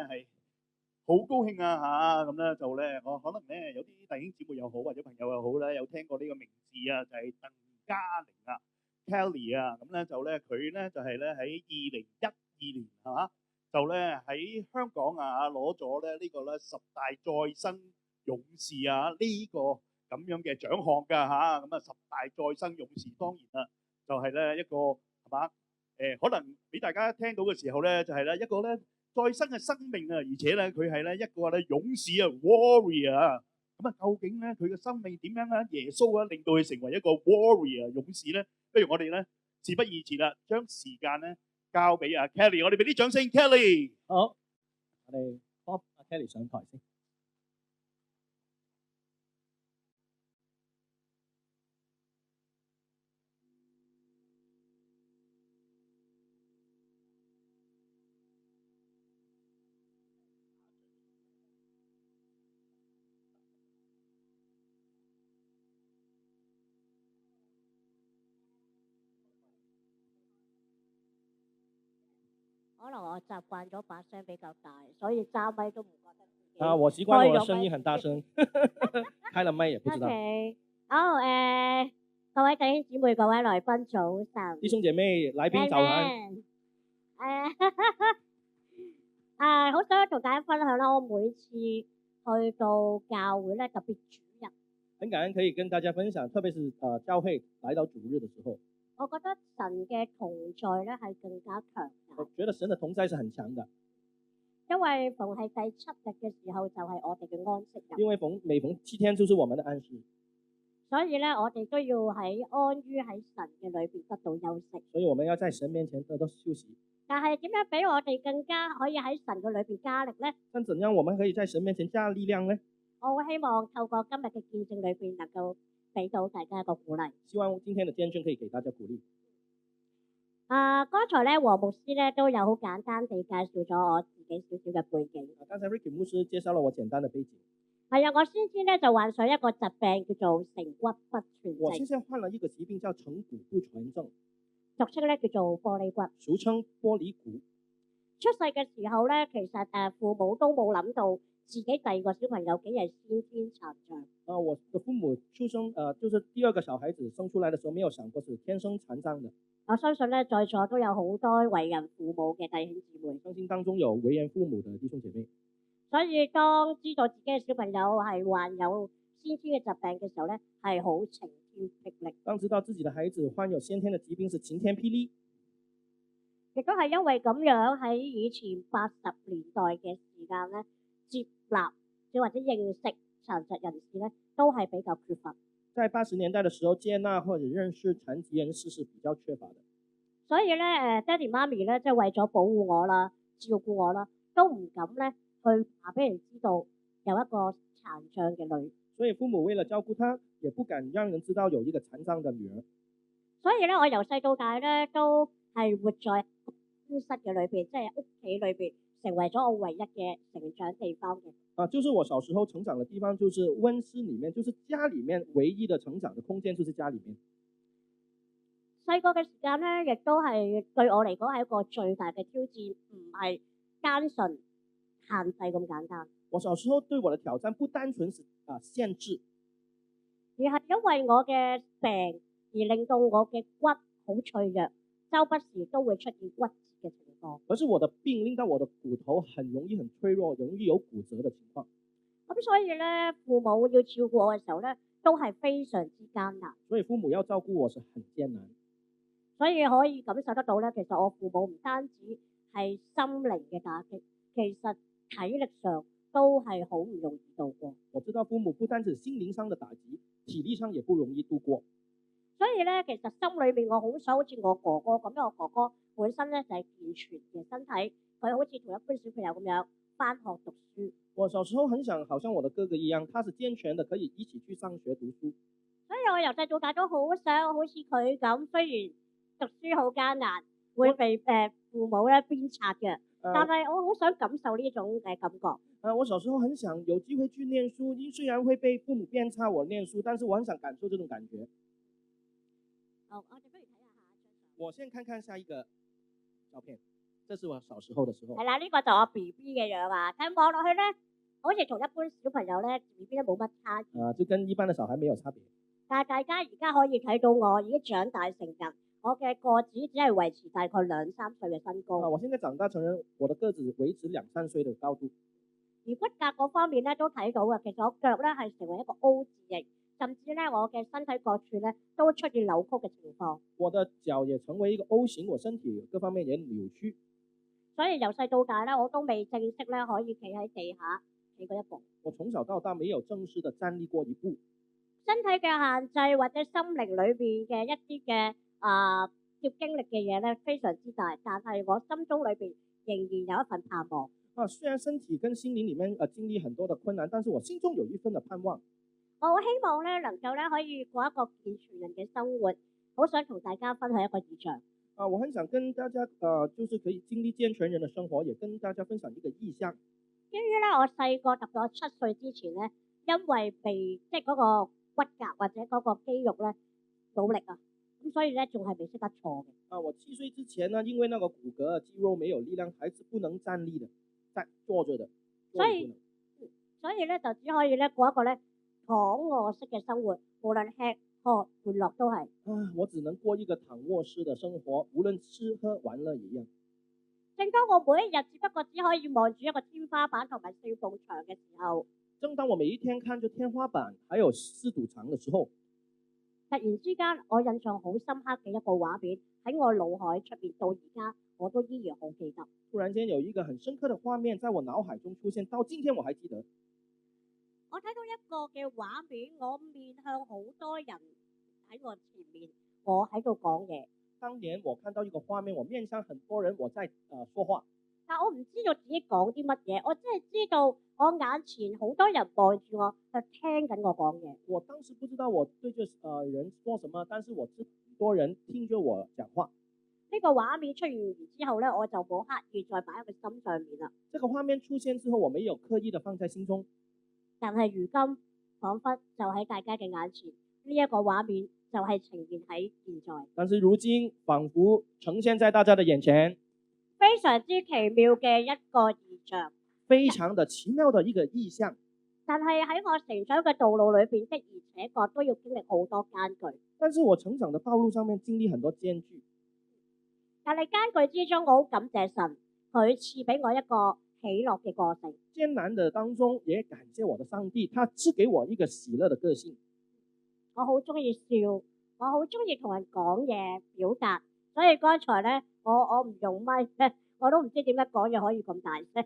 係好高興啊嚇，咁咧就咧我可能咧有啲弟兄姊妹又好或者朋友又好咧，有聽過呢個名字啊，就係鄧嘉玲啊 Kelly 啊，咁咧就咧佢咧就係咧喺2012年係嘛，就咧喺香港啊攞咗咧呢個咧10大再生勇士啊呢個咁樣嘅獎項㗎嚇，咁啊10大再生勇士當然啦，就係咧一個係嘛可能俾大家聽到嘅時候咧，就係咧一個咧再生嘅生命啊，而且咧佢係咧一個咧勇士啊 warrior 啊，咁啊究竟咧佢嘅生命點樣啊？耶穌啊令到佢成為一個 warrior 勇士咧？不如我哋咧事不宜遲啦，將時間咧交俾阿 Kelly， 我哋俾啲掌聲 Kelly。好，我哋幫阿 Kelly 上台先。可能我習慣咗把聲比較大，所以揸咪都唔覺得自己。我習慣我的聲音很大聲，開了麥也不知道。OK， 好各位弟兄姊妹、各位來賓早晨。弟兄姐妹、來賓早安。好想同大家分享啦，我每次去到教會咧，特別主日。很感恩可以跟大家分享，特別是教會來到主日的時候。我覺得神嘅同在咧係更加強大。我覺得神的同在是很強的。因為逢係第7日嘅時候就係我哋嘅安息日。因為每逢7天就是我們的安息。所以咧，我哋都要安於喺神嘅裏邊得到休息。所以我們要在神面前得到休息。但係點樣俾我哋更加可以喺神嘅裏邊加力咧？但怎樣我們可以在神面前加力量呢？我會希望透過今日嘅見證裏邊能夠俾到大家一個鼓勵。希望今天的見證可以給大家鼓勵。剛才咧黃牧師咧都有好簡單地介紹咗我自己少少嘅背景。剛才 Ricky 牧師介紹了我簡單的背景。係啊，我先知咧就患上一個疾病叫做成骨不全症。我現在患了一個疾病叫成骨不全症，俗稱咧叫做玻璃骨。俗稱玻璃骨。出世嘅時候咧，其實父母都冇諗到自己第二個小朋友竟然先天殘障。我的父母出生就是第二個小孩子生出來的時候，沒有想過是天生殘障的。我相信咧，在座都有好多為人父母嘅弟兄姊妹。相信當中有為人父母的弟兄姐妹。所以當知道自己嘅小朋友係患有先天嘅疾病嘅時候咧，係好晴天霹靂。當知道自己的孩子患有先天的疾病是晴天霹靂。亦都係因為咁樣喺以前80年代嘅時間咧，接納或者認識殘疾人士咧，都係比較缺乏。在80年代的時候，接納或者認識殘疾人士是比較缺乏的。所以咧，爹哋媽咪咧，即係為咗保護我啦、照顧我啦，都唔敢咧去話俾人知道有一個殘障嘅女。所以父母為了照顧她，也不敢讓人知道有一個殘障的女兒。所以咧，我由細到大咧都係活在溫室嘅裏邊，即係屋企裏邊，成為咗我唯一嘅成長地方嘅。就是我小時候成長的地方，就是溫室裡面，就是家裡面唯一的成長的空間，就是家裡面。細個嘅時間咧，亦都係對我嚟講係一個最大嘅挑戰，唔係單純限制咁簡單。我小時候對我的挑戰不單純是限制，而係因為我嘅病而令到我嘅骨好脆弱，周不時都會出現骨折嘅情況。而是我的病令到我的骨頭很容易很脆弱，容易有骨折的情況。咁所以咧，父母要照顧我嘅時候咧，都係非常之艱難。所以父母要照顧我是很艱難。所以可以感受得到咧，其實我父母唔單止係心靈嘅打擊，其實體力上都係好唔容易度過。我知道父母不單止心靈上的打擊，體力上也不容易度過。所以咧，其實心裏面我好想好似我哥哥咁樣，我哥哥本身咧就係健全嘅身體，佢好似同一般小朋友咁樣返學讀書。我小時候很想好像我的哥哥一樣，他是健全的，可以一起去上學讀書。所以我由細到大都好想好似佢咁，雖然讀書好艱難，會被父母咧鞭策嘅，但係我好想感受呢種感覺。我小時候很想有機會去念書，雖然會被父母鞭策我念書，但是我很想感受這種感覺。好，我哋不如睇下下一張。我先看看下一個照片。這是我小時候的時候。係啦，呢個就我 BB 嘅樣啊，睇望落去咧，好似同一般小朋友咧 BB 都冇乜差異。就跟一般的小孩沒有差別。但係大家而家可以睇到我已經長大成人，我嘅個子只係維持大概2-3歲嘅身高。我現在長大成人，我的個子維持2-3歲的高度。而骨骼嗰方面咧都睇到嘅，其實我腳咧係成為一個 O 字形，甚至咧我嘅身體各處咧都出現扭曲嘅情況。我的腳也成為一個 O 型，我身體各方面也扭曲。所以由細到大咧，我都未正式咧可以企喺地下企過一步。我從小到大沒有正式的站立過一步。身體嘅限制或者心靈裏邊嘅一啲嘅要經歷嘅嘢咧非常之大，但係我心中裏邊仍然有一份盼望。雖然身體跟心靈裡面經歷很多的困難，但是我心中有一份的盼望。我好希望咧能夠咧可以過一個健全人嘅生活，好想同大家分享一個異象。我很想跟大家就是可以經歷健全人的生活，也跟大家分享一個異象。基於咧我細個特別我7歲之前咧，因為被即係嗰個骨骼或者嗰個肌肉咧努力啊，咁所以咧仲係未識得坐嘅。我7歲之前呢，因為那個骨骼肌肉沒有力量，還是不能站立的，坐着的。所以咧就只可以咧過一個咧躺臥式嘅生活，無論吃喝玩樂都係。我只能過一個躺臥式的生活，無論吃喝玩樂一樣。正當我每一日只不過只可以望住一個天花板同埋4埲牆嘅時候，正當我每一天看着天花板還有4堵牆的時候，突然之間我印象好深刻嘅一個畫面喺我腦海出邊，到而家我都依然好記得。突然間有一個很深刻的畫面在我腦海中出現，到今天我還記得。我睇到一個嘅畫面，我面向好多人喺我前面，我喺度講嘢。當年我看到一個畫面，我面向很多人，我在說話。但我唔知道自己講啲乜嘢，我只係知道我眼前好多人望住我，就聽緊我講嘢。我當時不知道我對着人說什麼，但是我知很多人聽着我講話。呢個畫面出現之後咧，我就冇刻意再擺喺個心上面啦。這個畫面出現之後，我沒有刻意的放在心中。但係如今，彷彿就喺大家嘅眼前，呢一個畫面就係呈現喺現在。但是如今，仿佛呈現在大家的眼前，非常之奇妙嘅一個異象，非常的奇妙的一個異象。但係喺我成長嘅道路裏邊，的而且確都要經歷好多艱巨。但是我成長的道路上面經歷很多艱巨。但係艱巨之中，我好感謝神，佢賜俾我一個喜樂嘅個性。艱難的當中，也感謝我的上帝，他賜給我一個喜樂的個性。我好中意笑，我好中意同人講嘢表達，所以剛才咧，我唔用咪，我都唔知點解講嘢可以咁大聲。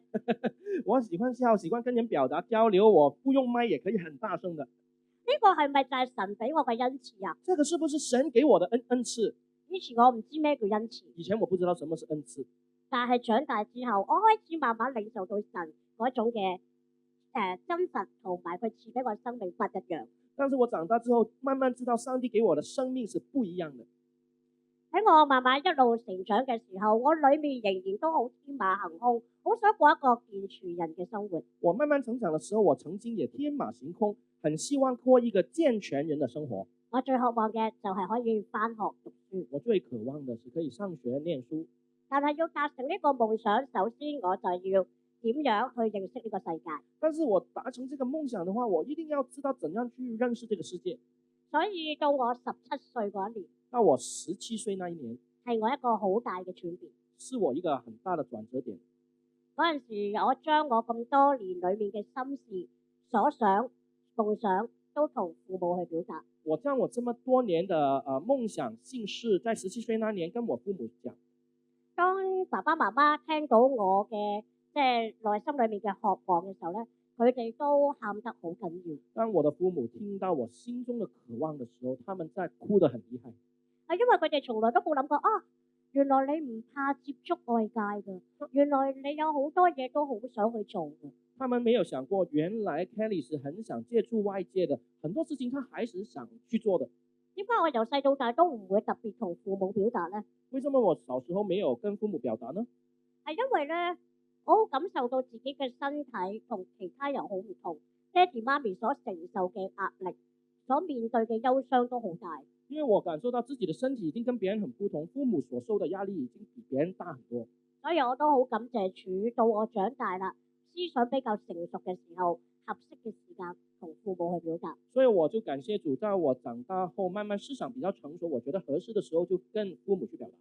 我喜歡笑，喜歡跟人表達交流，我不用咪也可以很大聲的。呢個係咪就係神俾我嘅恩賜啊？這個是不是神給我的恩賜？以前我唔知咩叫恩賜。以前我不知道什麼是恩賜。但係長大之後，我開始慢慢領受到神嗰種嘅真實，同埋佢賜俾我生命不一樣。但是我長大之後，慢慢知道上帝給我的生命是不一樣的。喺我慢慢一路成長嘅時候，我裏面仍然都好天馬行空，好想過一個健全人嘅生活。我慢慢成長的時候，我曾經也天馬行空，很希望過一個健全人的生活。我最渴望嘅就係可以返學讀書。我最渴望的是可以上學念書。但係要達成呢個夢想，首先我就要點樣去認識呢個世界。但是我達成這個夢想的話，我一定要知道怎樣去認識這個世界。所以到我17歲嗰一年，到我17歲那一年，係我一個好大嘅轉變，是我一個很大的轉折點。嗰陣時，我將我咁多年裏面嘅心事、所想、夢想都同父母去表達。我將我這麼多年的夢想、心事，在17歲那年跟我父母講。當爸爸媽媽聽到我嘅即係內心裏面嘅渴望嘅時候咧，佢哋都喊得好緊要。當我的父母聽到我心中的渴望的時候，他們在哭得很厲害。係因為佢哋從來都冇諗過啊，原來你唔怕接觸外界㗎，原來你有好多嘢都好想去做㗎。他們沒有想過，原來 Kelly 是很想接觸外界的，很多事情他還是想去做的。點解我由細到大都唔會特別同父母表達呢？為什麼我小時候沒有跟父母表達呢？係因為咧，我好感受到自己嘅身體同其他人好唔同，爹哋媽咪所承受嘅壓力，所面對嘅憂傷都好大。因為我感受到自己的身體已經跟別人很不同，父母所受的壓力已經比別人大很多。所所以我都好感謝主，到我長大啦，思想比較成熟嘅時候，合適嘅時間同父母去表達。所以我就感謝主，在我長大後，慢慢思想比較成熟，我覺得合適的時候就跟父母去表達。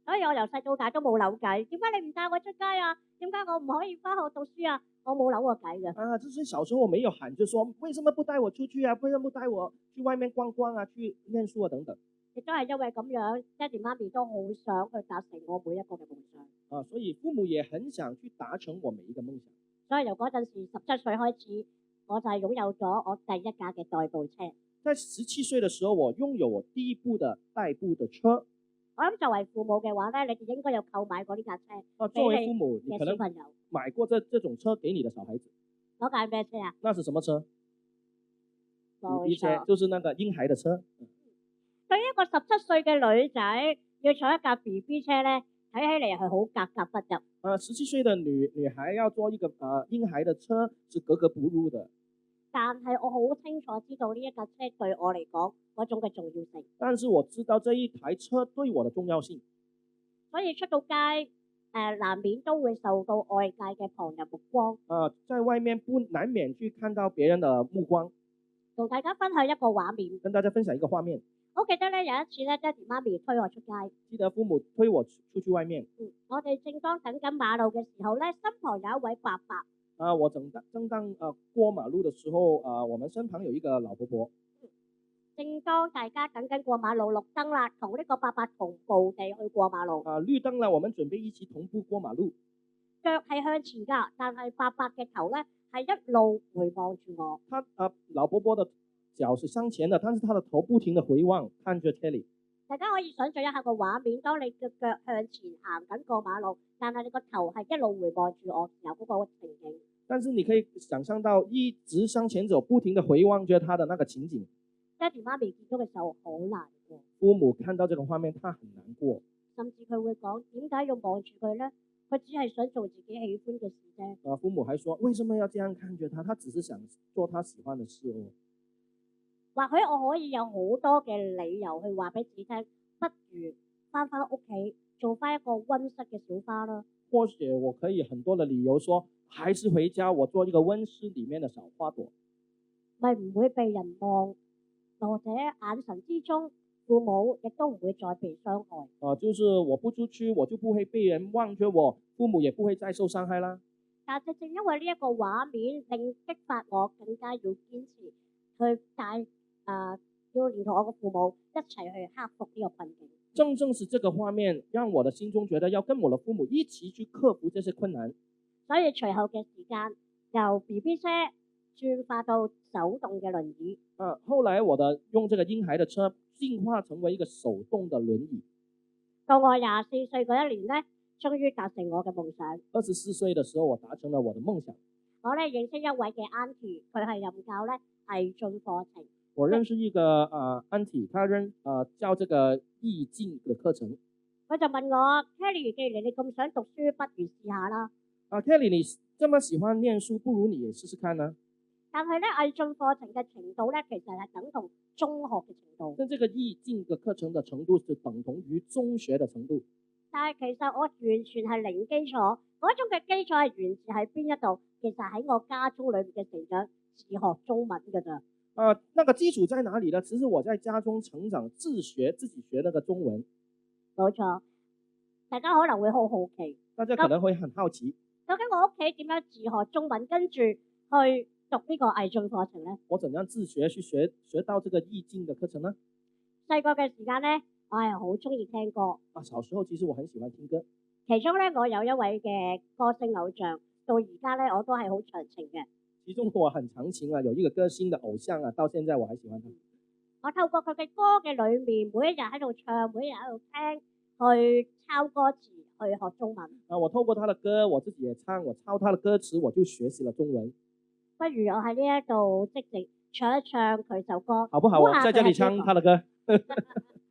所以我由細到大都冇扭計，點解你唔帶我出街啊？點解我唔可以返學讀書啊？我冇扭過計嘅。就是小時候我沒有喊，就說為什麼不帶我出去啊？為什麼不帶我去外面逛逛啊？去念書啊等等。亦都係因為咁樣，爹哋媽咪都好想去達成我每一個嘅夢想。所以父母也很想去達成我每一個夢想。所以由嗰陣時17歲開始，我就係擁有咗我第一架嘅代步車。在17歲的時候，我擁有我第一部的代步的車。我諗作為父母嘅話咧，你哋應該有購買過呢架車。作為父母，你可能小朋友買過這種車給你的小孩子。嗰架係咩車啊？那是什麼車？BB 車，冇錯，就是那個嬰孩的車。對於一個17歲嘅女仔要坐一架 BB 車咧，睇起嚟係好格格不入。17歲的女孩要坐一個嬰孩的車是格格不入的。但係我好清楚知道呢一架車對我嚟講嗰種嘅重要性。但是我知道這一台車對我的重要性。所以出到街難免都會受到外界嘅旁人目光。在外面不難免去看到別人的目光。同大家分享一個畫面。跟大家分享一個畫面。我記得咧有一次咧，爹哋媽咪推我出街。記得父母推我出去外面。我哋正當等緊馬路嘅時候咧，身旁有一位伯伯。我正當過馬路的時候，我們身旁有一個老婆婆。正當大家等緊過馬路綠燈啦，同呢個伯伯同步地去過馬路。綠燈啦，我們準備一起同步過馬路。腳係向前㗎，但係伯伯嘅頭咧係一路回望住我。老婆婆的腳是向前的，但是他的頭不停地回望，看着 Kelly。大家可以想象一下個畫面，當你嘅腳向前行緊過馬路，但係你個頭係一路回望住我時候嗰個情景。但是你可以想象到一直向前走，不停地回望着他的那個情景。爹哋媽咪見到嘅時候好難過。父母看到這個畫面，他很難過。甚至佢會講：點解要望住佢咧？佢只係想做自己喜歡嘅事啫。父母還說：為什麼要這樣看着他？他只是想做他喜歡的事哦。或許我可以有好多嘅理由去話俾自己聽，不如翻屋企做翻一個溫室嘅小花啦。或許我可以很多的理由說，還是回家我做一個溫室裏面的小花朵，咪唔會被人望，或者眼神之中，父母亦都唔會再被傷害。就是我不出去，我就不會被人望着我，父母也不會再受傷害啦。但正因為呢一個畫面，令激發我更加要堅持去要連同我嘅父母一齊去克服呢個困境。正是這個畫面，讓我的心中覺得要跟我的父母一起去克服這些困難。所以隨後嘅時間，由 BB 車轉化到手動嘅輪椅。後來用這個嬰孩的車進化成為一個手動的輪椅。到我24歲嗰一年呢，終於達成我嘅夢想。24歲的時候，我達成了我的夢想。我咧認識一位嘅 auntie，佢係任教咧毅進課程。我認識一個auntie，他教這個毅進嘅課程。佢就問我 Kelly， 既然你咁想讀書，不如試下啦。Kelly， 你這麼喜歡念書，不如你也試試看呢？但係咧，毅進課程嘅程度咧，其實係等同中學嘅程度。跟這個毅進嘅課程嘅程度是等同於中學嘅程度。但係其實我完全係零基礎，嗰種嘅基礎係源自喺邊一度？其實喺我家中裏面嘅成長，自學中文㗎咋。那個基礎在哪裡呢？其實我在家中成長，自己學那個中文。冇錯，大家可能會好好奇。大家可能會很好奇，究竟我屋企點樣自學中文，跟住去讀呢個毅進課程呢？我怎樣自學去學到這個毅進嘅課程呢？細個嘅時間呢，我係好中意聽歌。小時候其實我很喜歡聽歌。其中呢，我有一位嘅歌星偶像，到而家呢，我都係好長情嘅。其中我很長情啊，有一個歌星的偶像啊，到現在我還喜歡他。我透過佢嘅歌嘅裏面，每一日喺度唱，每一日喺度聽，去抄歌詞，去學中文。我透過他的歌，我自己也唱，我抄他的歌詞，我就學習了中文。不如我喺呢一度即時唱一唱佢首歌，好不好？我在這裡唱他的歌。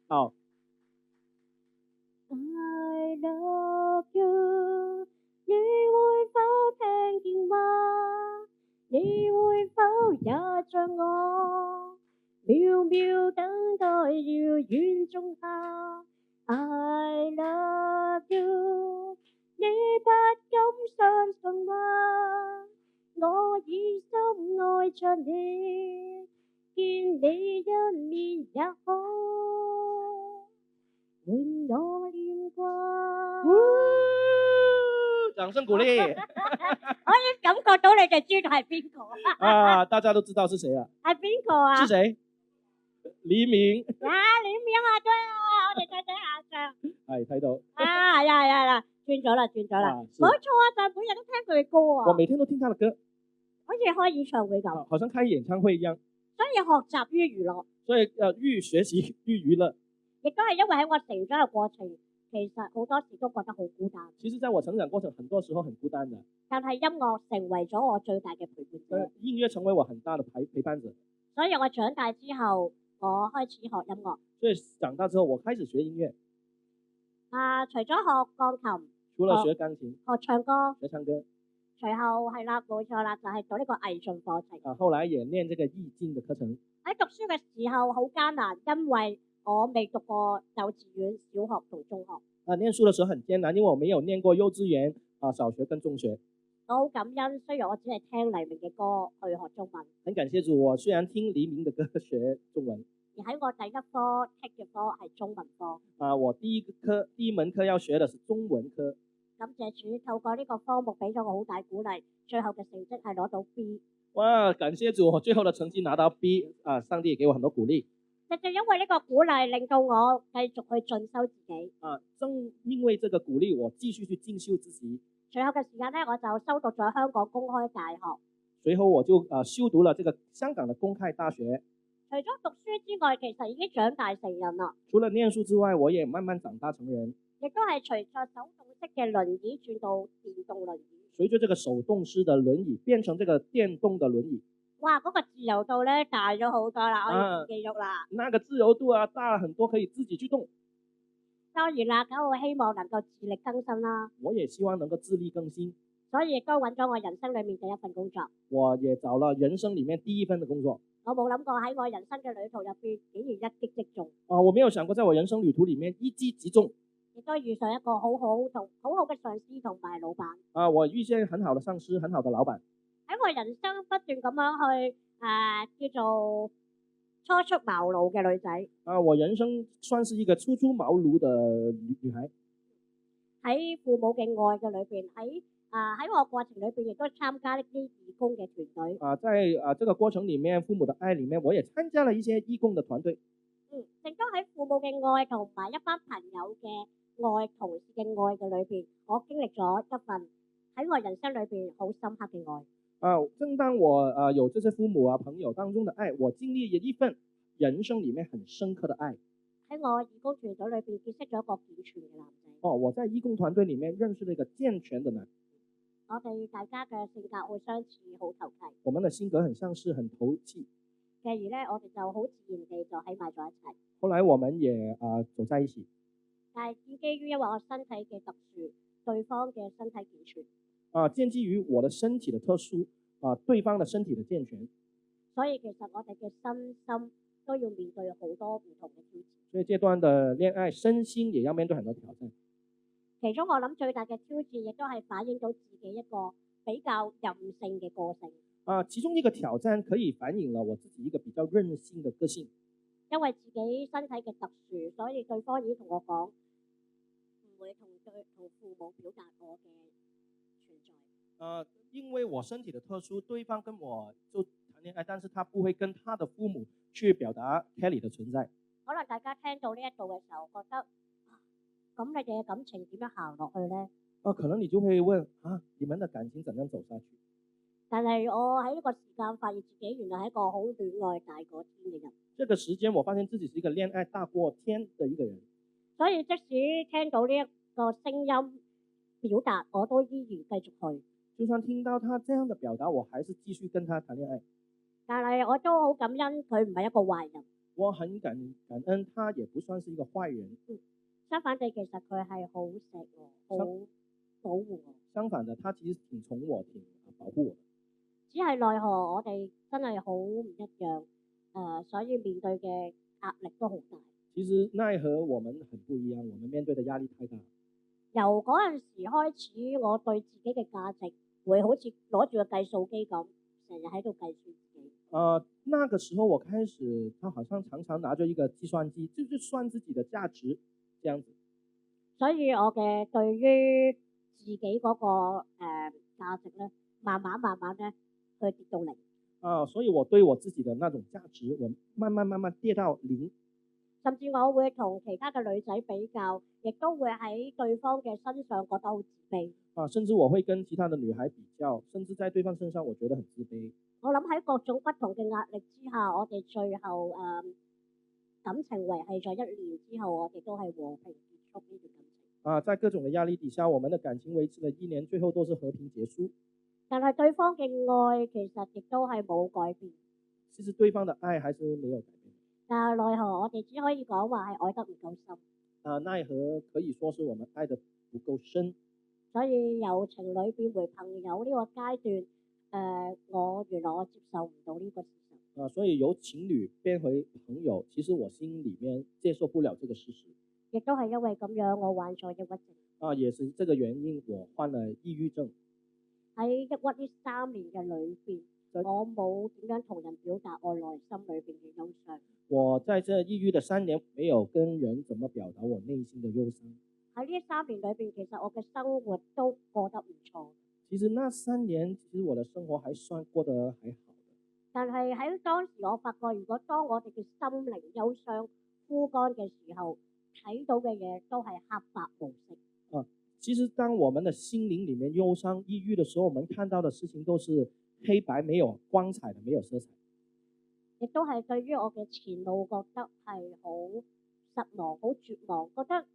好。I love you， 你會否聽見嗎？你會否也像我，渺渺等待遙遠種下 I love you，你不敢相信嗎？我已深愛着你，見你一面也好，換我念掛。掌聲鼓勵。我已經感覺到你哋知道係邊個啊，大家都知道是誰啊？係邊個啊？是誰？黎明。黎明啊，對啊，我哋睇睇下相。係睇到。係啦，轉咗啦。冇錯啊，就係每日都聽佢嘅歌啊。我每天都聽他的歌，好似開演唱會咁。好像開演唱會一樣。所以學習於娛樂。所以愈學習愈娛樂。亦都係因為喺我成長嘅過程，其實好多時都覺得好孤單。其實在我成長過程，很多時候很孤單的。但係音樂成為咗我最大嘅陪伴者。音樂成為我很大的陪伴者。所以我長大之後，我開始學音樂。所以長大之後，我開始學音樂。除咗學鋼琴，除了學鋼琴，學唱歌，學唱歌。隨後係啦，冇錯啦，就係讀呢個藝進課程。後來也念這個藝進的課程。喺讀書嘅時候好艱難，因為我未讀過幼稚園、小學同中學。念書嘅時候很艱難，因為我沒有念過幼稚園、小學跟中學。我好感恩，雖然我只係聽黎明嘅歌去學中文。很感謝主，我雖然聽黎明嘅歌學中文。而喺我第一科 take 嘅科係中文科。我第一門課要學嘅是中文科。感謝主，透過呢個科目俾咗我好大鼓勵，最後嘅成績係攞到 B。哇！感謝主，我最後嘅成績拿到 B，上帝也給我很多鼓勵。就因為呢個鼓勵，令到我繼續去進修自己。正因為這個鼓勵，我繼續去進修自己。隨後嘅時間呢，我就修讀咗香港公開大學。隨後我就修讀了這個香港的公開大學。除咗讀書之外，其實已經長大成人啦。除了念書之外，我也慢慢長大成人。亦都係隨着手動式嘅輪椅轉到電動輪椅。隨着這個手動式的輪椅變成這個電動的輪椅。哇！嗰個自由度咧大咗好多啦，可以自己喐啦。那個自由度大了很多，可以自己去動。當然啦，咁我希望能夠自力更生啦。我也希望能夠自力更新。所以亦都揾咗我人生裏面第一份工作。我也找了人生裏面第一份的工作。我冇諗過喺我人生嘅旅途入邊，竟然一擊即中。我沒有想過在我人生旅途裏面一擊即中。亦都遇上一個好好嘅上司同埋老闆。我遇見很好的上司，很好的老闆。喺我人生不斷咁樣去叫做初出茅廬嘅女仔。我人生算是一個初出茅廬的女孩。喺父母嘅愛嘅裏邊，喺我過程裏邊亦都參加呢啲義工嘅團隊。在這個過程裏面，父母的愛裏面，我也參加了一些義工的團隊。正當喺父母嘅愛同埋一班朋友嘅愛、同事嘅愛嘅裏邊，我經歷咗一份喺我人生裏邊好深刻嘅愛。正當我有這些父母朋友當中的愛，我經歷了一份人生裏面很深刻的愛。喺我義工團隊裏邊結識咗一個健全嘅男仔。我在義工團隊裏面認識了一個健全的男。我哋大家嘅性格好相似，好投契。我們的性格很相似，很投契。繼而咧，我哋就好自然地就喺埋咗一齊。後來我們也走在一起。但係建基於因為我身體嘅特殊，對方嘅身體健全。建基於我的身體的特殊，對方的身體的健全。所以其實我哋嘅身心都要面對好多唔同嘅挑戰。所以這段的戀愛，身心也要面對很多挑戰。其中我諗最大嘅挑戰，亦都係反映到自己一個比較任性嘅個性。其中一個挑戰可以反映了我自己一個比較任性的個性。因為自己身體嘅特殊，所以對方已經同我講唔會同父母表達我嘅存在。因為我身體的特殊，對方跟我就談戀愛，但是他不會跟他的父母去表達 Kelly 的存在。可能大家聽到呢一度嘅時候，覺得咁你哋嘅感情點樣行落去呢？可能你就會問你們的感情怎樣走下去？但係我喺呢個時間發現自己原來係一個好戀愛大過天嘅人。這個時間我發現自己是一個戀愛大過天的一個人。所以即使聽到呢一個聲音表達，我都依然繼續去。就算聽到他這樣的表達，我還是繼續跟他談戀愛。但係我都好感恩佢唔係一個壞人。我很感恩他也不算是一個壞人。相反地，其實佢係好錫我，好保護我。相反的，他其實挺寵我，挺保護我。只係奈何我哋真係好唔一樣，所以面對嘅壓力都好大。其實奈何我們很不一樣，我們面對的壓力太大。由嗰陣時開始，我對自己嘅價值會好似攞住個計數機咁，成日喺度計算自己。那個時候我開始，他好像常常拿着一個計算機，就是算自己的價值，這樣子。所以我嘅對於自己嗰個價值咧，慢慢咧去跌到零。所以我對我自己的那種價值，我慢慢跌到零。甚至我會同其他嘅女仔比較，亦都會喺對方嘅身上覺得好自卑。甚至我會跟其他的女孩比較，甚至在對方身上我覺得很自卑。我諗喺各種不同嘅壓力之下，我哋最後感情維繫咗1年之後，我哋都係和平結束呢段感情。在各種嘅壓力底下，我們的感情維持了1年，最後都是和平結束。但係對方嘅愛其實亦都係冇改變。其實對方的愛還是沒有改變。但係奈何我哋只可以講話係愛得唔夠深。奈何可以說是我們愛得不夠深。所以由情侶變為朋友呢個階段，原來我接受唔到呢個事實。所以由情侶變回朋友，其實我心裡面接受不了這個事實。亦都係因為咁樣，我患咗抑鬱症。也是這個原因，我患了抑鬱症。喺抑鬱呢3年嘅裏邊，我冇點樣同人表達我內心裏邊嘅憂傷。我在這抑鬱的3年，沒有跟人怎麼表達我內心的憂傷。喺呢3年裏邊，其實我嘅生活都過得唔錯。其實那3年，其實我的生活還算過得還好。但係喺當時，我發覺如果當我哋嘅心靈憂傷枯乾嘅時候，睇到嘅嘢都係黑白無色。其實當我們的心靈裡面憂傷、抑鬱的時候，我們看到的事情都是黑白，沒有光彩的，沒有色彩。亦都係對於我嘅前路覺得係好失望、好絕望，覺得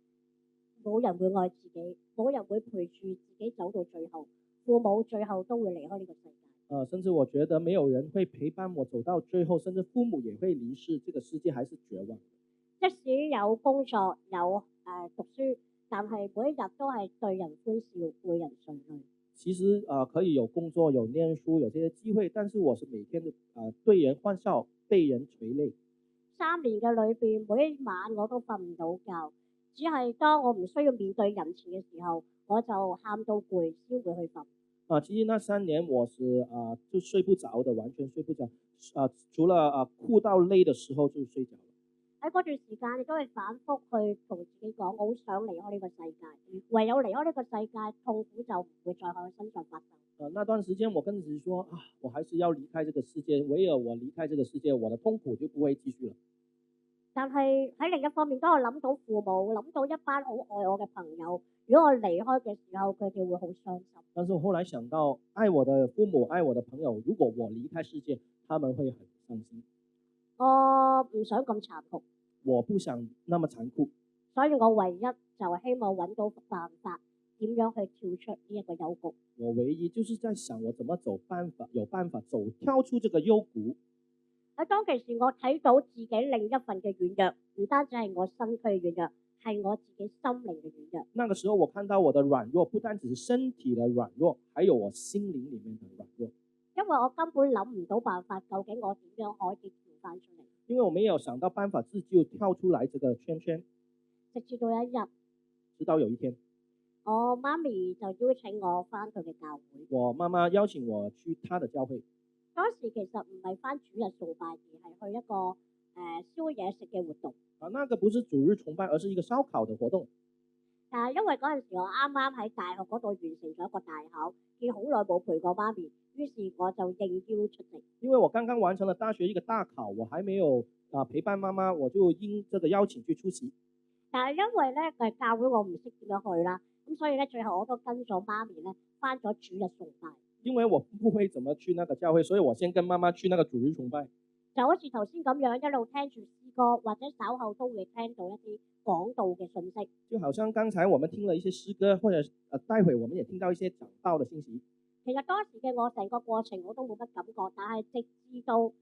冇人會愛自己，冇人會陪住自己走到最後，父母最後都會離開呢個世界。甚至我覺得沒有人會陪伴我走到最後，甚至父母也會離世，這個世界還是絕望。即使有工作、有讀書，但係每一日都係對人歡笑、背人垂淚。其實可以有工作、有念書、有這些機會，但是我是每天對人歡笑、被人垂淚。3年嘅裏邊，每一晚我都瞓唔到覺，只係當我唔需要面對人前嘅時候，我就喊到攰先會去瞓。其實那3年我是就睡不着的，完全睡不着。除了哭到累的時候就睡着了。喺嗰段時間，亦都係反覆去同自己講，我好想離開呢個世界。唯有離開呢個世界，痛苦就唔會再喺我身上發生。那段時間，我跟自己說我還是要離開這個世界。唯有我離開這個世界，我的痛苦就不會繼續了。但係喺另一方面，當我諗到父母，諗到一班好愛我嘅朋友，如果我離開嘅時候，佢哋會好傷心。但是我後來想到，愛我的父母，愛我的朋友，如果我離開世界，他們會很傷心。我唔想咁殘酷。我不想那麼殘酷，所以我唯一就係希望揾到辦法，點樣去跳出呢一個幽谷。我唯一就是在想我怎麼有辦法跳出這個幽谷。喺當其時，我睇到自己另一份嘅軟弱，唔單止係我身軀嘅軟弱，係我自己心靈嘅軟弱。那個時候我看到我的軟弱，不單只是身體的軟弱，還有我心靈裡面的軟弱。因為我根本諗唔到辦法，究竟我點樣可以跳翻出嚟？因為我沒有想到辦法自救跳出來這個圈圈。直至到一日，直到有一天，我媽咪就邀請我翻佢嘅教會。我媽媽邀請我去她的教會。當時其實唔係翻主日崇拜，而係去一個燒嘢食嘅活動。那個不是主日崇拜，而是一個燒烤的活動。但係因為嗰陣時我啱啱喺大學嗰度完成咗一個大考，見好耐冇陪過媽咪，於是我就應邀出席。因為我剛剛完成了大學一個大考，我還沒有陪伴媽媽，我就應這個邀請去出席。但係因為咧教會我唔識點樣去啦，咁所以咧最後我都跟咗媽咪咧翻咗主日崇拜。因為我不會怎麼去那個教會，所以我先跟媽媽去那個主日崇拜。就好似頭先咁樣，一路聽住詩歌，或者稍後都會聽到一啲講道嘅信息。就好像剛才我們聽了一些詩歌，或者待會我們也聽到一些講道的信息。其實當時嘅我成個過程我都冇乜感覺，但係直至到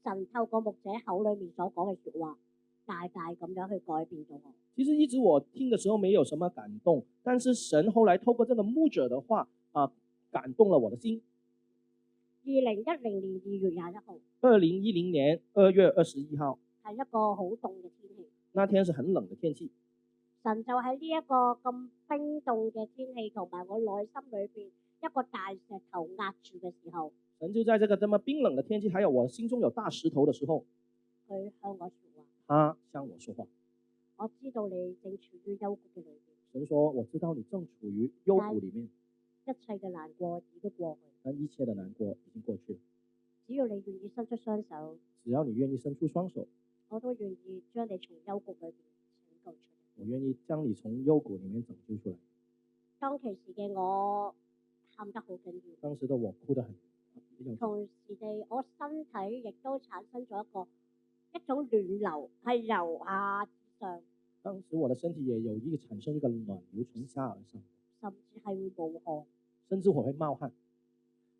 神透過牧者口裏面所講嘅說話，大大咁樣去改變咗我。其實一直我聽的時候沒有什麼感動，但是神後來透過這個牧者的話感動了我的心。2010年2月21號。2010年2月21號。係一個好凍嘅天氣。那天是很冷的天氣。神就喺呢一個咁冰凍嘅天氣同埋我內心裏邊一個大石頭壓住嘅時候，神就在這個這麼冰冷的天氣，還有我心中有大石頭的時候，佢向我說話。他向我說話。我知道你正處於幽谷嘅裏邊，神說我知道你正處於幽谷裡面，一切嘅難過已經過去。但一切的難過已經過去了。只要你願意伸出雙手，只要你願意伸出雙手，我都願意將你從幽谷裏邊拯救出嚟。我願意將你從幽谷裡面拯救出來。當其時嘅我喊得好緊要，當時的我哭得很。同時地我身體亦都產生咗一種暖流，係由下至上。當時我的身體也有產生一個暖流從下而上，甚至係會冒汗，甚至我會冒汗。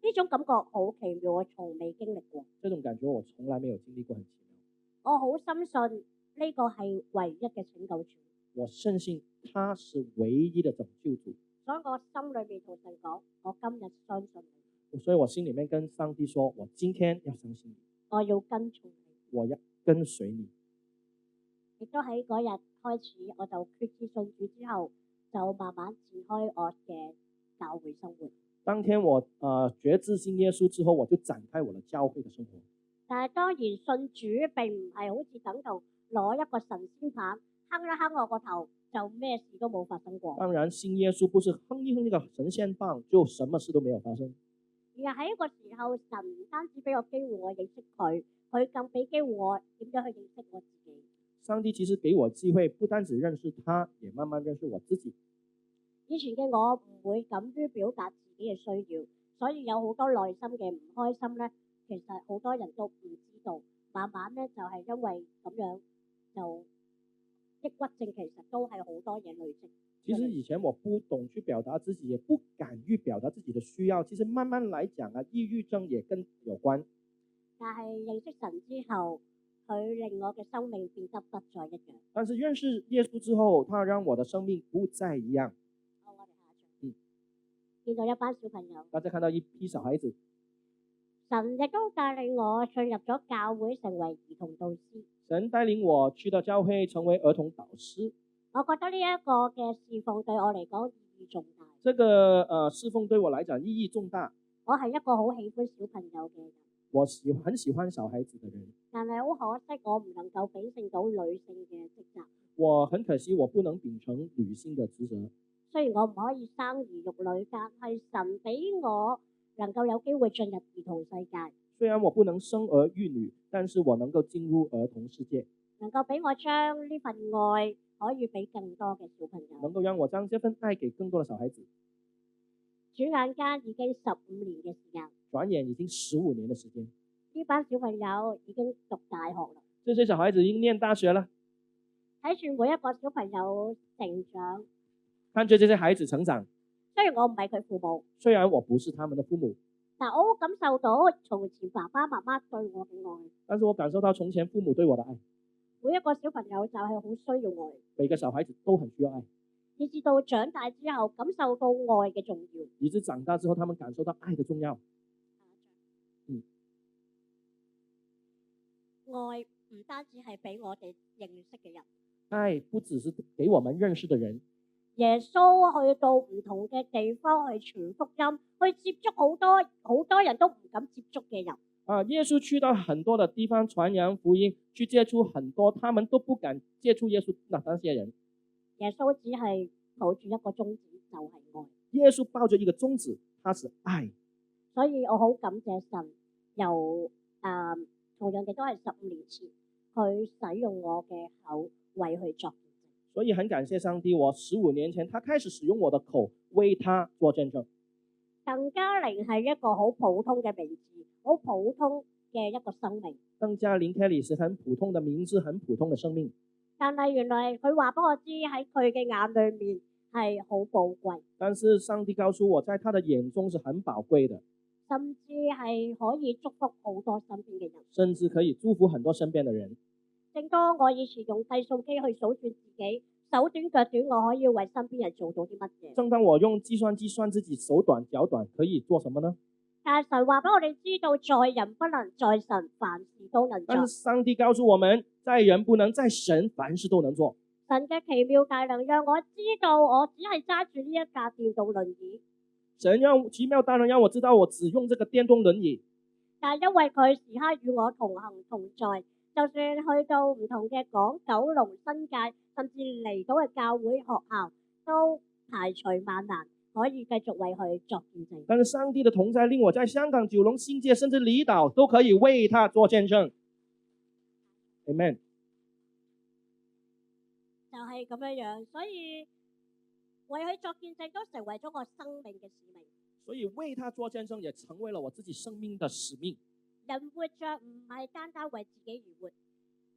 呢種感覺好奇妙，我從未經歷過。這種感覺我從來沒有經歷過，很奇妙。我好深信呢個係唯一嘅拯救主。我深信他是唯一的拯救主。所以我心裏面同神講，我今日相信你。所以我心裡面跟上帝說，我今天要相信你，我要跟從你，我要跟隨你。亦都喺嗰日開始，我就決志信主之後，就慢慢展開我嘅教會生活。當天我決志信耶穌之後，我就展開我的教會的生活。但係當然信主並唔係好似等到攞一個神仙棒哼一哼我個頭，就咩事都冇發生過。當然信耶穌不是哼一哼呢個神仙棒就什麼事都沒有發生。而係喺一個時候，神唔單止俾我機會我認識佢，佢更俾機會我點樣去認識我自己。上帝其實給我機會，不單止認識他，也慢慢認識我自己。以前嘅我唔會敢於表達自己嘅需要，所以有好多內心嘅唔開心咧，其實好多人都唔知道。慢慢咧就係因為咁樣，就抑鬱症其實都係好多嘢累積。其實以前我不懂去表達自己，也不敢於表達自己的需要。其實慢慢來講啊，抑鬱症也跟有關。但係認識神之後，佢令我嘅生命變得不再一樣。但是認識耶穌之後，他讓我的生命不再一樣。好，我哋下一張。見到一班小朋友。大家看到一批小孩子。神亦都帶領我進入咗教會，成為兒童導師。神帶領我去到教會，成為兒童導師。我覺得呢一個嘅侍奉對我嚟講意義重大。這個侍奉對我來講意義重大。我係一個好喜歡小朋友嘅人。我很喜歡小孩子的人。但係好可惜，我唔能夠秉承到女性嘅職責。我很可惜，我不能秉承女性的職責。雖然我唔可以生兒育女，但係神俾我能夠有機會進入兒童世界。雖然我不能生兒育女，但是我能夠進入兒童世界。能夠俾我將呢份愛可以俾更多嘅小朋友。能夠讓我將這份愛給更多的小孩子。轉眼間已經15年嘅時間。轉眼已經15年的時間。呢班小朋友已經讀大學啦。這些小孩子已經念大學了。睇住每一個小朋友成長。看着這些孩子成長。雖然我唔係佢父母。雖然我不是他們的父母。但我感受到從前爸爸媽媽對我嘅愛。但是我感受到從前父母對我的愛。每一個小朋友就係好需要愛。每個小孩子都很需要愛。以至到長大之後感受到愛嘅重要。以至長大之後他們感受到愛的重要。愛唔單止係俾我哋認識嘅人。愛不只是給我們認識的人。耶穌去到唔同嘅地方去傳福音，去接觸好多人都唔敢接觸嘅人。耶穌去到很多的地方傳揚福音，去接觸很多他們都不敢接觸耶穌那些人。耶穌只係抱住一個宗旨，就係愛。耶穌抱着一個宗旨，他是愛。所以我好感謝神，同樣嘅都係15年前，佢使用我嘅口為佢作見證。所以很感謝上帝，我15年前他開始使用我的口為他做見證。鄧嘉玲係一個好普通嘅名字，好普通嘅一個生命。鄧嘉玲 Kelly 是很普通的名字，很普通的生命。但係原來佢話俾我知喺佢嘅眼裏面係好寶貴。但是上帝告訴我，在他的眼中是很寶貴的，甚至係可以祝福好多身邊嘅人，甚至可以祝福很多身邊的人。正當我以前用計數機去數算自己手短腳短，我可以為身邊人做到啲乜嘢？正當我用計算機算自己手短腳短，可以做什麼呢？但係神話俾我哋知道，在人不能，在神凡事都能做。但是上帝告訴我們，在人不能，在神凡事都能做。神神嘅奇妙大能讓我知道我只係揸住呢一架電動輪椅，神讓奇妙大能讓我知道我只用這個電動輪椅，但係因為佢時刻與我同行同在，就算去到唔同嘅港、九龍、新界，甚至離島嘅教會學校，都排除萬難，可以繼續為佢作見證。但是上帝的同在令我在香港、九龍、新界甚至離島都可以為他做見證。Amen。就係咁樣，所以為佢作見證都成為咗我生命嘅使命。所以為他做見證也成為了我自己生命的使命。人活着唔係單單為自己而活，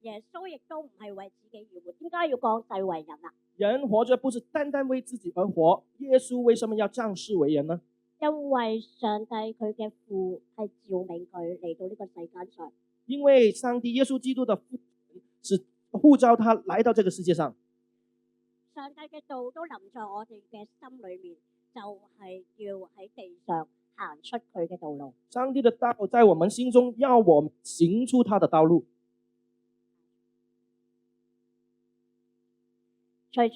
耶穌亦都唔係為自己而活，點解要降世為人啊？人活着不是單單為自己而活，耶穌為什麼要降世為人呢？因為上帝佢嘅父係召命佢嚟到呢個世間上。因為上帝耶穌基督的父是呼召他來到這個世界上。上帝嘅道都臨在我哋嘅心裏面，就係要喺地上行出佢嘅道路。上帝的道在我們心中，要我們行出他的道路。除咗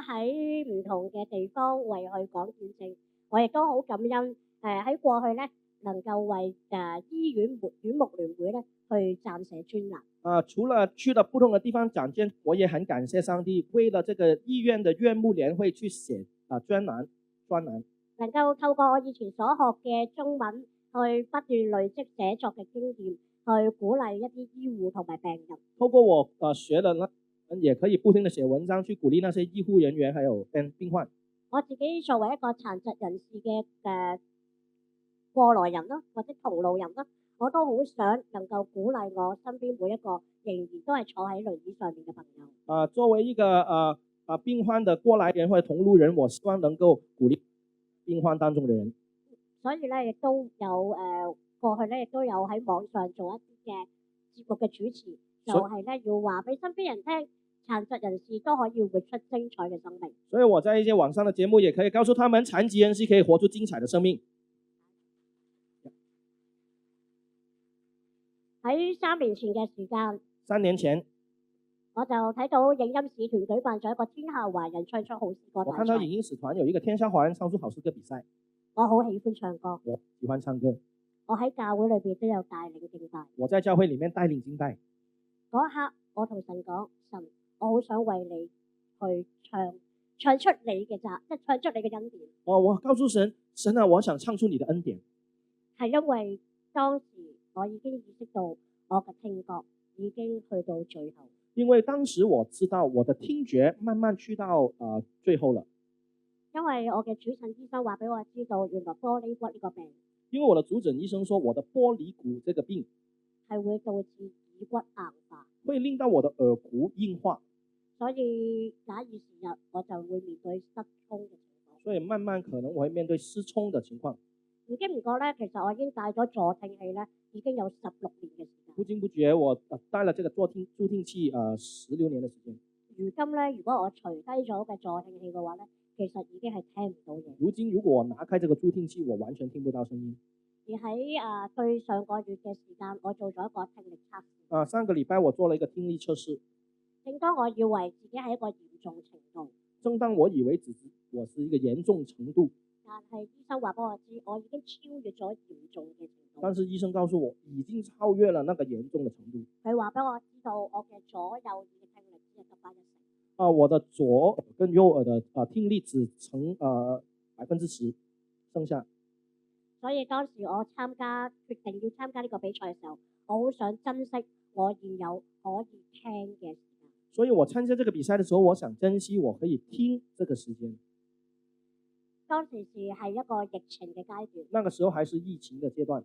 喺唔同嘅地方為佢講見證，我亦都好感恩。喺過去咧，能夠為醫院院牧聯會咧去撰寫專欄。除了去到不同的地方講見，我也很感謝上帝，為了這個醫院的院牧聯會去寫專欄。能夠透過我以前所學嘅中文，去不斷累積寫作嘅經驗，去鼓勵一啲醫護同埋病人。透過我學了呢，也可以不停地寫文章，去鼓勵那些醫護人員還有病患。我自己作為一個殘疾人士嘅過來人啦，或者同路人啦，我都好想能夠鼓勵我身邊每一個仍然都係坐喺輪椅上面嘅朋友。作為一個病患的過來人或者同路人，我希望能夠鼓勵病患當中嘅人。所以咧，亦都有過去咧，亦都有喺網上做一啲嘅節目嘅主持，就係咧要話俾身邊人聽，殘疾人士都可以活出精彩嘅生命。所以我在一些網上的節目也可以告訴他們，殘疾人士可以活出精彩的生命。喺3年前嘅時間，3年前，我就睇到影音使團舉辦咗一個天下華人唱出好詩歌大賽。我看到影音使團有一個天下華人唱出好詩歌比賽。我好喜歡唱歌。我喜歡唱歌。我喺教會裏邊都有帶領敬拜。我在教會裡面帶領敬拜。嗰一刻，我同神講：神，我好想為你去唱出你嘅即係唱出你嘅恩典。我告訴神，神啊，我想唱出你的恩典。係因為當時我已經意識到我嘅聽覺已經去到最後。因為當時我知道我的聽覺慢慢去到最後了。因為我嘅主診醫生話俾我知道，原來玻璃骨呢個病。因為我的主診醫生說，我的玻璃骨這個病係會導致耳骨硬化，會令到我的耳骨硬化。所以假以時日，我就會面對失聰嘅情況。所以慢慢可能我會面對失聰的情況。唔經唔覺咧，其實我已經戴咗助聽器咧，已經有16年嘅時間。不經不覺，我戴了這個助聽器16年的時間。如今咧，如果我除低咗嘅助聽器嘅話咧，其實已經係聽唔到嘢。如今如果我拿開這個助聽器，我完全聽不到聲音。而喺對上個月嘅時間，我做咗一個聽力測試。上個禮拜我做了一個聽力測試。正當我以為自己係一個嚴重程度，正當我以為我是一個嚴重程度，但係醫生話俾我知，我已經超越咗嚴重嘅程度。但是醫生告訴我，已經超越了那個嚴重的程度。佢話俾我知道，我嘅左右耳嘅聽力只係得返1成。我的左耳跟右耳的聽力只成10%，剩下。所以當時我決定要參加呢個比賽嘅時候，我好想珍惜我現有可以聽嘅時間。所以我參加這個比賽的時候，我想珍惜我可以聽這個時間。當時係一個疫情嘅階段。那個時候還是疫情的階段。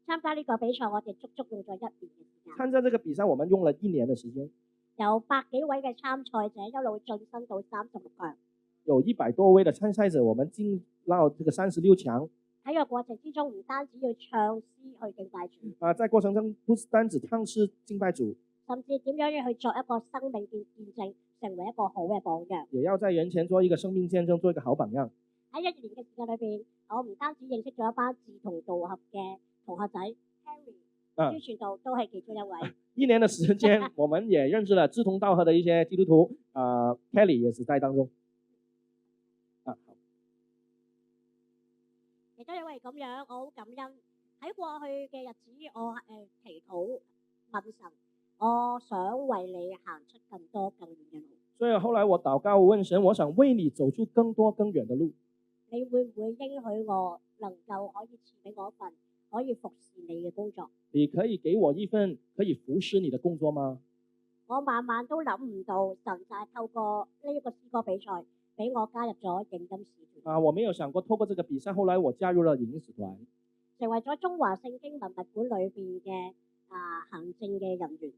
參加呢個比賽，我哋足足用咗1年嘅時間。參加這個比賽，我們用了1年的時間。有100幾位嘅參賽者一路晉身到36強。有100多位的參賽者，我們進到這個36強。喺個過程之中，唔單止要唱詩去敬拜主。在過程中不單止唱詩敬拜主，甚至點樣去作一個生命見證，成為一個好嘅榜樣。也要在人前做一個生命見證，做一個好榜樣。喺1年嘅時間裏邊，我唔單止認識咗一班志同道合嘅同學仔 Harry、朱傳道都係其中一位。1年的時間，我們也認識了志同道合的一些基督徒，Kelly 也是在當中。好。亦都因為咁樣，我好感恩喺過去嘅日子，我祈禱問神，我想為你行出更多更遠嘅路。所以後來我禱告問神，我想為你走出更多更遠的路。你會唔會應許我能夠可以賜俾我一份可以服侍你嘅工作？你可以給我一份可以服侍你的工作嗎？我晚晚都諗唔到，神就係透過呢一個詩歌比賽，俾我加入咗影音使團。我沒有想過透過這個比賽，後來我加入了影音使團，成為咗中華聖經文物館裏邊嘅行政嘅人員。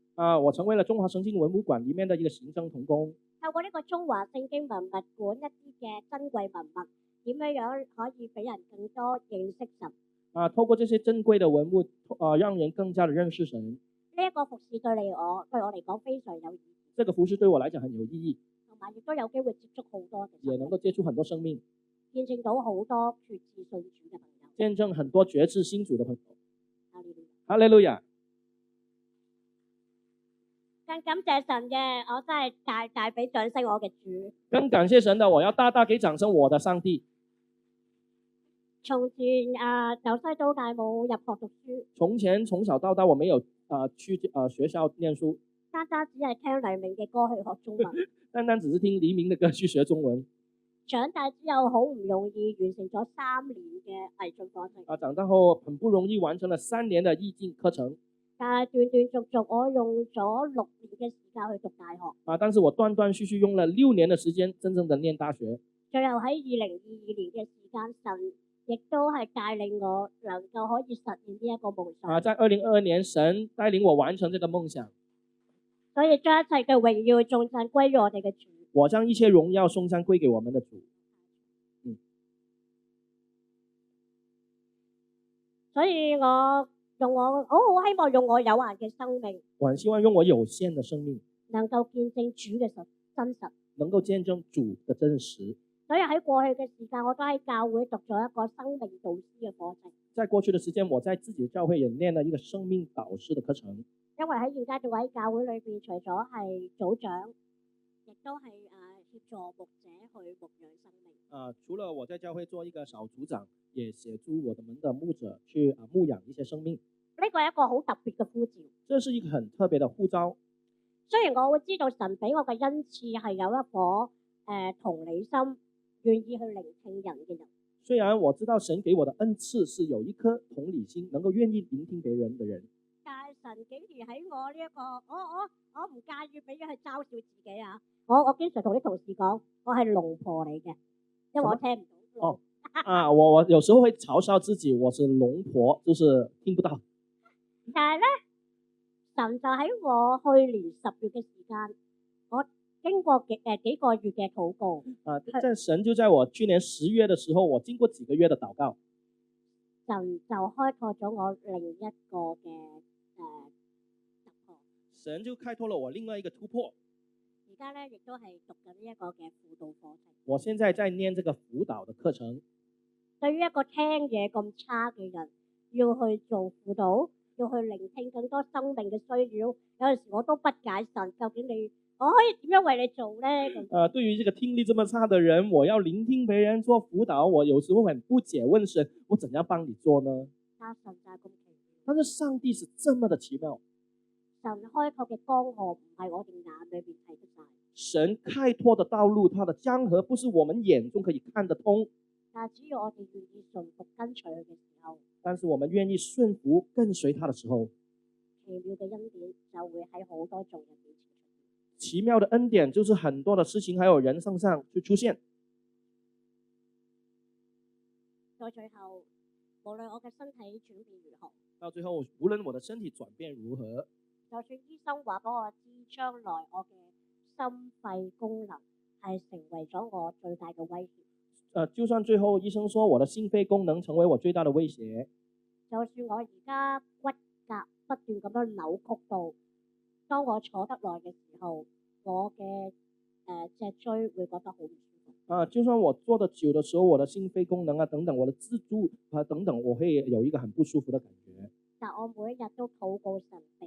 我成為了中華聖經文物館裡面的一個行政同工。透過呢個中華聖經文物館一啲嘅珍貴文物，點樣可以俾人更多認識神？透過這些珍貴的文物，讓人更加的認識神。呢一個服侍對我嚟講非常有意義。這個服侍對我來講很有意義，同埋亦都有機會接觸好多嘅，也能夠接觸很多生命，見證到好多決志信主嘅朋友，見證很多決志信主的朋友。哈利路亞！更感謝神嘅，我真係大俾掌聲我嘅主。更感謝神的，我要大大給掌聲我的上帝。從前由細到大冇入學讀書。從前從小到大我沒有去學校念書。單只係聽黎明嘅歌去學中文。單只是聽黎明的歌去學中文。長大之後好唔容易完成咗3年嘅毅進課程。長大後很不容易完成了3年的毅進課程。但係斷斷續續我用咗6年嘅時間去讀大學。但是我斷斷續續用了6年的時間真正的念大學。最後喺2022年嘅時間，神亦都係帶領我能夠可以實現呢一個夢想。在2022年，神帶領我完成這個夢想。所以將一切嘅榮耀頌讚歸於我哋嘅主。我將一切榮耀頌讚歸給我們的主。所以我好希望用我有限嘅生命，我很希望用我有限的生命，能夠見證主嘅真實，能夠見證主的真實。所以喺過去嘅時間，我都喺教會讀咗一個生命導師嘅課程。在過去的時間，我在自己的教會也念了一個生命導師的課程。因為喺現階段喺教會裏邊，除咗係組長，亦都係協助牧者去牧養生命。除了我在教會做一個小組長，也協助我們的牧者去牧養一些生命。呢個係一個好特別嘅呼召。這是一個很特別的呼召。雖然我會知道神俾我嘅恩賜係有一顆同理心，願意去聆聽人嘅人。雖然我知道神給我的恩賜是有一顆同理心，能夠願意聆聽別人的人。但係神竟然喺我呢一個，我唔介意俾佢去嘲笑自己啊！我經常同啲同事講，我係龍婆嚟嘅，因為我聽唔到。我有時候會嘲笑自己，我是龍婆，就是聽不到。但係咧，神就喺我去年10月嘅時間，我經過幾個月嘅禱告。神就在我去年10月的時候，我經過幾個月的禱告，神就開拓咗我另一個嘅突破。神就開拓了我另外一個突破。而家咧亦都係讀緊呢一個嘅輔導課程。我現在在念這個輔導的課程。對於一個聽嘢咁差嘅人，要去做輔導，要去聆聽更多生命嘅需要，有陣時我都不解神，究竟我可以點樣為你做呢？對於這個聽力這麼差的人，我要聆聽別人做輔導，我有時候很不解，問神，我怎樣幫你做呢？但是上帝是這麼的奇妙。神開拓嘅江河唔係我哋眼裏邊睇得晒。神開拓的道路，它的江河不是我們眼中可以看得通。但只要我哋願意順服跟隨佢嘅時候，但是我們願意順服跟隨他的時候，奇妙嘅恩典就會喺好多眾人面前。奇妙的恩典就是很多的事情，還有人身上去出現。到最後，無論我嘅身體轉變如何，到最後無論我的身體轉變如何，就算醫生話俾我知將來我嘅心肺功能係成為咗我最大嘅威脅。就算最後醫生說我的心肺功能成為我最大的威脅，就算我而家骨骼不斷咁樣扭曲到，當我坐得耐嘅時候，我嘅脊椎會覺得好唔舒服。就算我坐得久的時候，我的心肺功能等等，我的支柱等等，我會有一個很不舒服的感覺。但我每一日都禱告神俾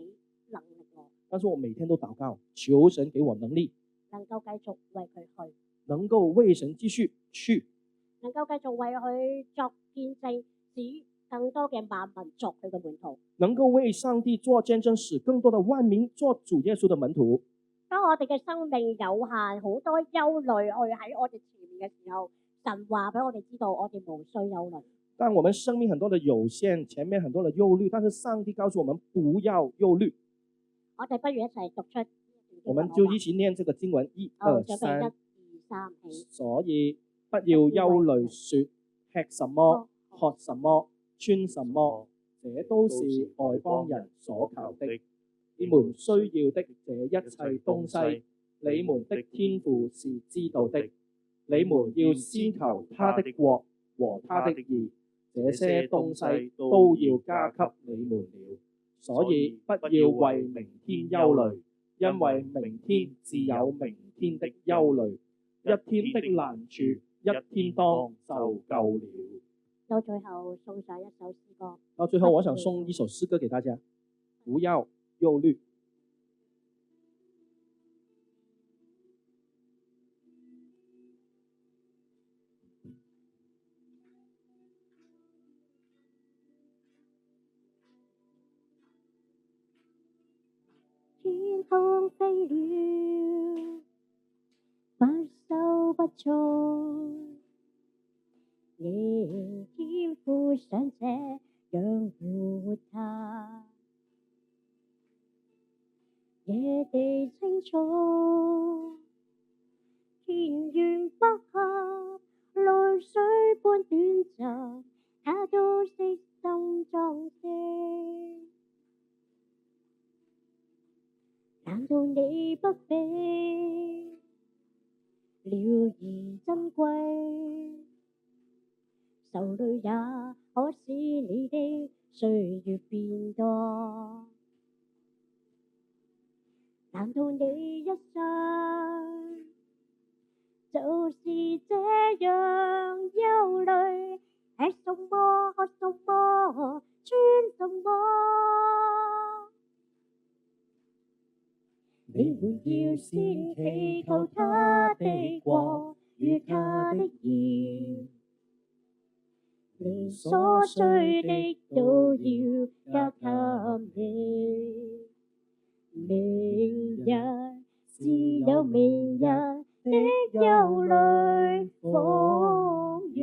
能力我，但是我每天都禱告，求神給我能力，能夠繼續為佢去，能夠為神繼續去，能夠繼續為佢作見證，使更多嘅萬民作佢嘅門徒。能夠為上帝做見證，使更多的萬民做主耶穌的門徒。當我哋嘅生命有限，好多憂慮去喺我哋前面嘅時候，神話俾我哋知道，我哋無需憂慮。但我們生命很多的有限，前面很多的憂慮，但是上帝告訴我們不要憂慮。我哋不如一齊讀出。我們就一起念這個經文，1、2、3。準備1、2、3起。所以不要憂慮，說吃什麼、喝什麼、穿什麼，這都是外邦人所求的。你們需要的這一切東西，你們的天父是知道的。你們要先求他的國和他的義，這些東西都要加給你們了。所以不要為明天憂慮，因為明天自有明天的憂慮，一天的難處一天當就夠了。到最後送上一首詩歌。到最後我想送一首詩歌給大家，不要憂慮。天空飛鳥，不收不種，仍天父想這樣活它。野地青草，田園百合，淚水般短暫，它都悉心裝飾。難道你不比鳥兒珍貴？愁慮也可使你的歲月變多。難道你一生就是這樣憂慮？吃什麼，喝什麼，穿什麼？你們要先祈求他的國與他的義，你所需的都要加給你。明日自有明日的憂慮風雨，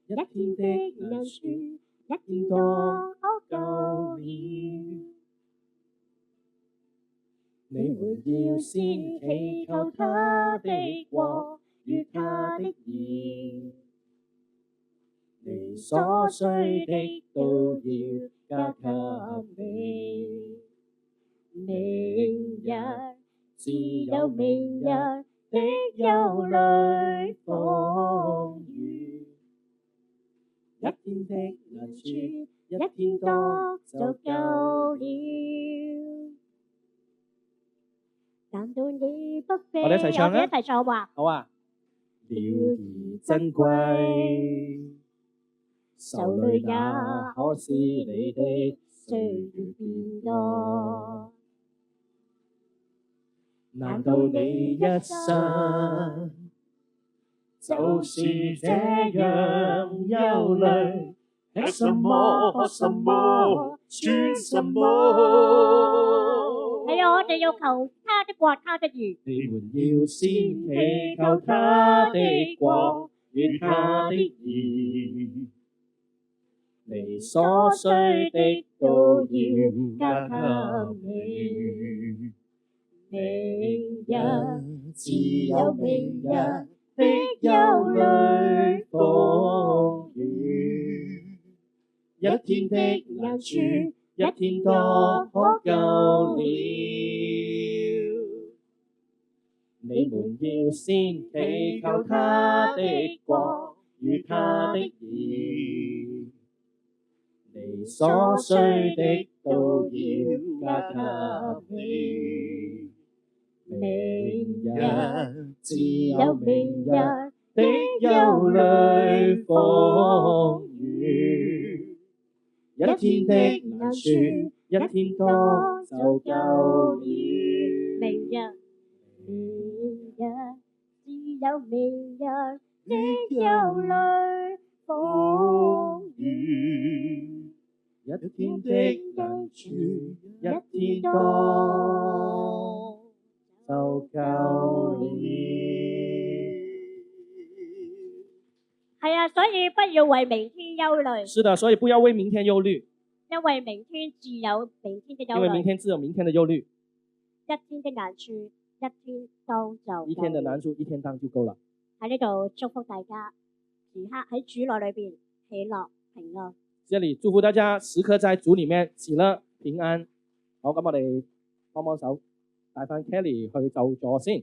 一天的難處一天當可夠了。你們要先祈求他的國與他的義，你所需的都要加給你。明日自有明日的憂慮風雨，一天的難處一天當就夠了。難道你不比？我哋一齊唱啊！我哋一齊唱話。好啊！鳥兒珍貴，愁慮也可使你的歲月變多。難道你一生就是這樣憂慮？吃什麼，喝什麼，穿什麼？係啊，我哋要求他的國，他的義。你們要先祈求他的國與他的義，你所需的都要加給你。明日自有明日的憂慮風雨，一天的難處一天當可夠了。你們要先祈求他的國與他的義，你所需的都要加給你。明日自有明日的憂慮風雨，一一天的難處，一天多就夠了。明日，明日，只有明日的憂慮風雨。一天的難處，一天多就夠了。係啊，所以不要為明天憂慮，是的，所以不要為明天憂慮，因為明天自有明天的憂因為明慮。天自有明天的憂慮。一天的難處，一天當就一天的難處，一天當就夠了。喺呢度祝福大家，時刻喺主內裏邊喜樂平安。這裡祝福大家時刻在主裡面喜樂平安。好，咁我哋幫幫手帶翻 Kelly 去就座先。